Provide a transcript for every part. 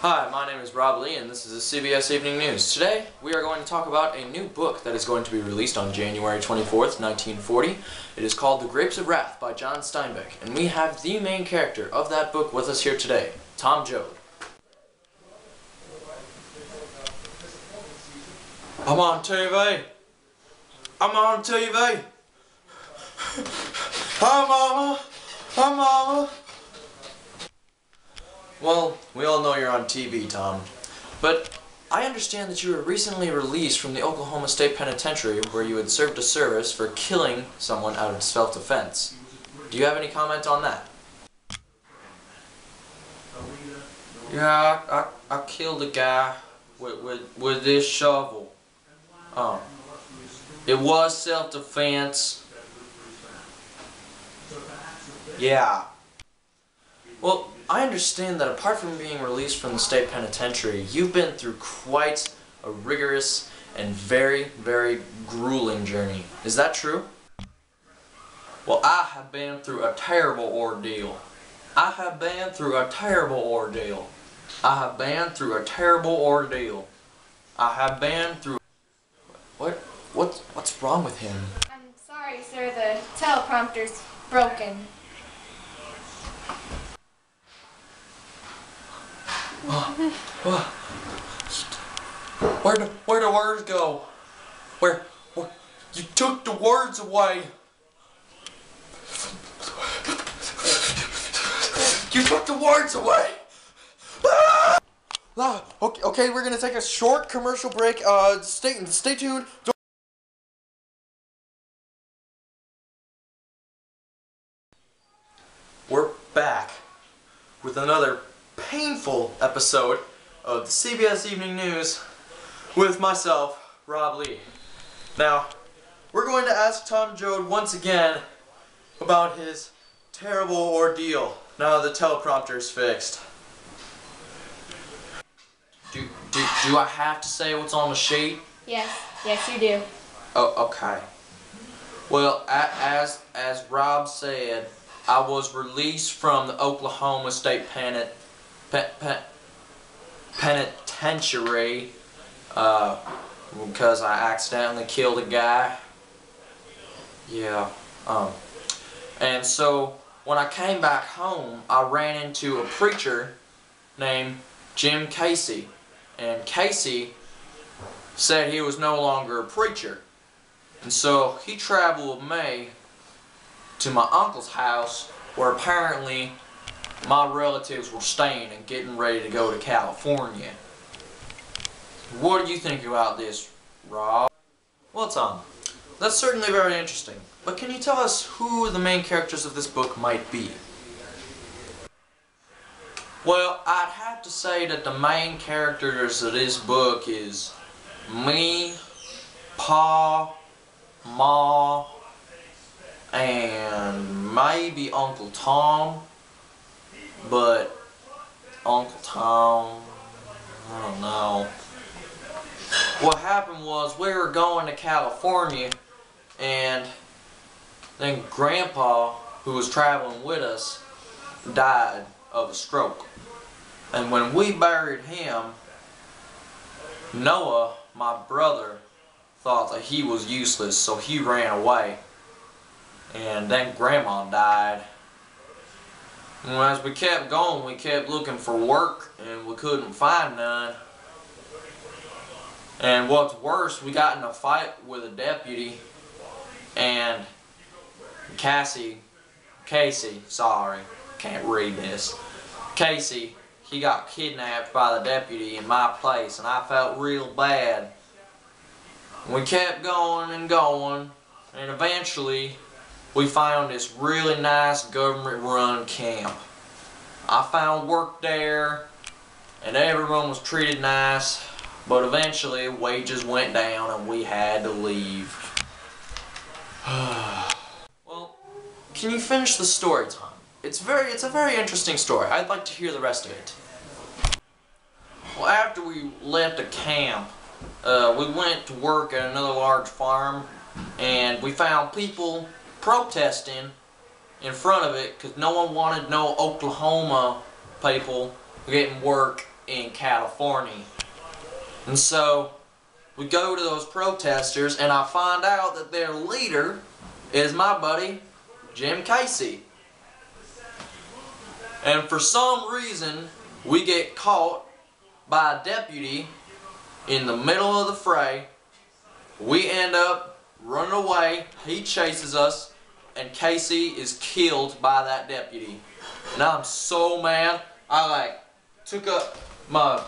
Hi, my name is Rob Lee and this is the CBS Evening News. Today we are going to talk about a new book that is going to be released on January 24th, 1940. It is called The Grapes of Wrath by John Stienbeck, and we have the main character of that book with us here today, Tom Joad. I'm on TV. I'm on TV. Hi, Mama. Hi, Mama. Well, we all know you're on TV, Tom. But I understand that you were recently released from the Oklahoma State Penitentiary where you had served a service for killing someone out of self-defense. Do you have any comment on that? Yeah, I killed a guy with this shovel. It was self-defense. Yeah. Well, I understand that apart from being released from the state penitentiary, you've been through quite a rigorous and very, very grueling journey. Is that true? Well, I have been through a terrible ordeal. I have been through a terrible ordeal. I have been through a terrible ordeal. I have been through... What's wrong with him? I'm sorry, sir. The teleprompter's broken. Where'd the words go? Where you took the words away. You took the words away. Okay, we're gonna take a short commercial break. Stay tuned. We're back with another painful episode of the CBS Evening News with myself, Rob Lee. Now, we're going to ask Tom Joad once again about his terrible ordeal now the teleprompter's fixed. Do I have to say what's on the sheet? Yes, you do. Oh, okay. Well, as Rob said, I was released from the Oklahoma State Penitentiary because I accidentally killed a guy. Yeah. And so when I came back home, I ran into a preacher named Jim Casey, and Casey said he was no longer a preacher, and so he traveled with me to my uncle's house where apparently my relatives were staying and getting ready to go to California. What do you think about this, Rob? Well, Tom, that's certainly very interesting, but can you tell us who the main characters of this book might be? Well, I'd have to say that the main characters of this book is me, Pa, Ma, and maybe Uncle Tom, but Uncle Tom, I don't know. What happened was we were going to California, and then Grandpa, who was traveling with us, died of a stroke. And when we buried him, Noah, my brother, thought that he was useless, so he ran away. And then Grandma died. And as we kept going, we kept looking for work, and we couldn't find none. And what's worse, we got in a fight with a deputy, and Casey, sorry, can't read this. Casey, he got kidnapped by the deputy in my place, and I felt real bad. We kept going and going, and eventually we found this really nice government-run camp. I found work there, and everyone was treated nice, but eventually wages went down and we had to leave. Well, can you finish the story, Tom? It's a very interesting story. I'd like to hear the rest of it. Well, after we left the camp, we went to work at another large farm, and we found people protesting in front of it because no one wanted no Oklahoma people getting work in California. And so we go to those protesters, and I find out that their leader is my buddy Jim Casey. And for some reason, we get caught by a deputy in the middle of the fray. We end up running away. He chases us, and Casey is killed by that deputy. And I'm so mad. I took up my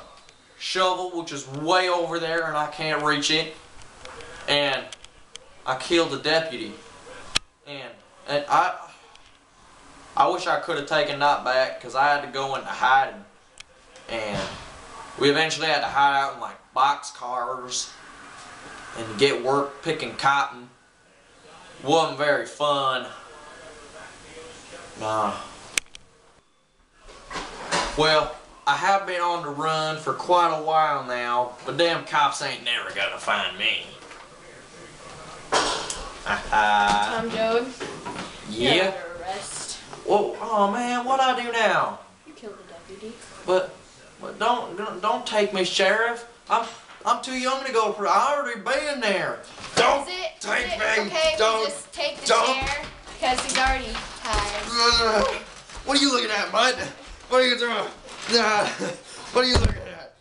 shovel, which is way over there, and I can't reach it. And I killed the deputy. And I wish I could have taken that back, because I had to go into hiding. And we eventually had to hide out in like boxcars and get work picking cotton. Wasn't very fun. Nah. Well, I have been on the run for quite a while now, but damn cops ain't never gonna find me. Tom Joad. Yeah. You're under arrest. Whoa, oh man, what'd I do now? You killed the deputy. But don't take me, Sheriff. I'm too young to go. I already been there. Don't take me. Okay, don't. we just take the chair because he's already tired. What are you looking at, bud? What are you doing? What are you looking at?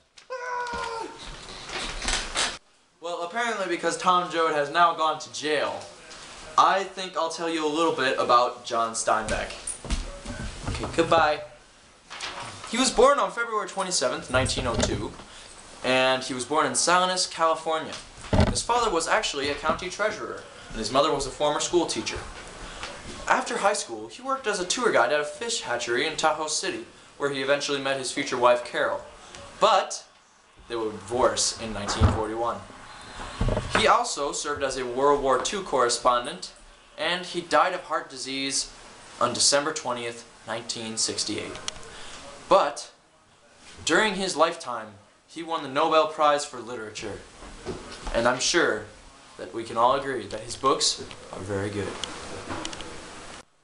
Well, apparently because Tom Joad has now gone to jail, I think I'll tell you a little bit about John Stienbeck. Okay, goodbye. He was born on February 27th, 1902, and he was born in Salinas, California. His father was actually a county treasurer, and his mother was a former school teacher. After high school, he worked as a tour guide at a fish hatchery in Tahoe City, where he eventually met his future wife, Carol. But they would divorce in 1941. He also served as a World War II correspondent, and he died of heart disease on December 20th, 1968. But during his lifetime, he won the Nobel Prize for Literature. And I'm sure that we can all agree that his books are very good.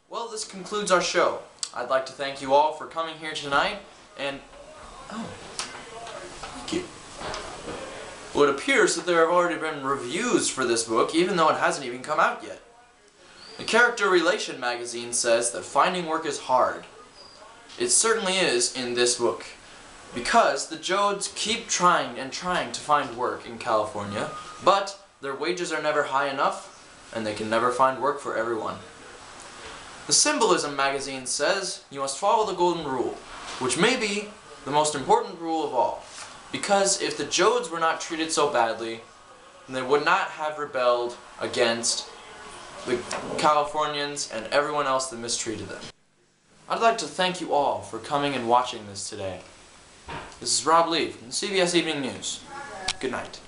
Well, this concludes our show. I'd like to thank you all for coming here tonight, and thank you. Well, it appears that there have already been reviews for this book, even though it hasn't even come out yet. The Character Relation magazine says that finding work is hard. It certainly is in this book, because the Joads keep trying and trying to find work in California, but their wages are never high enough, and they can never find work for everyone. The Symbolism magazine says you must follow the golden rule, which may be the most important rule of all, because if the Joads were not treated so badly, then they would not have rebelled against the Californians and everyone else that mistreated them. I'd like to thank you all for coming and watching this today. This is Rob Lee from CBS Evening News. Good night.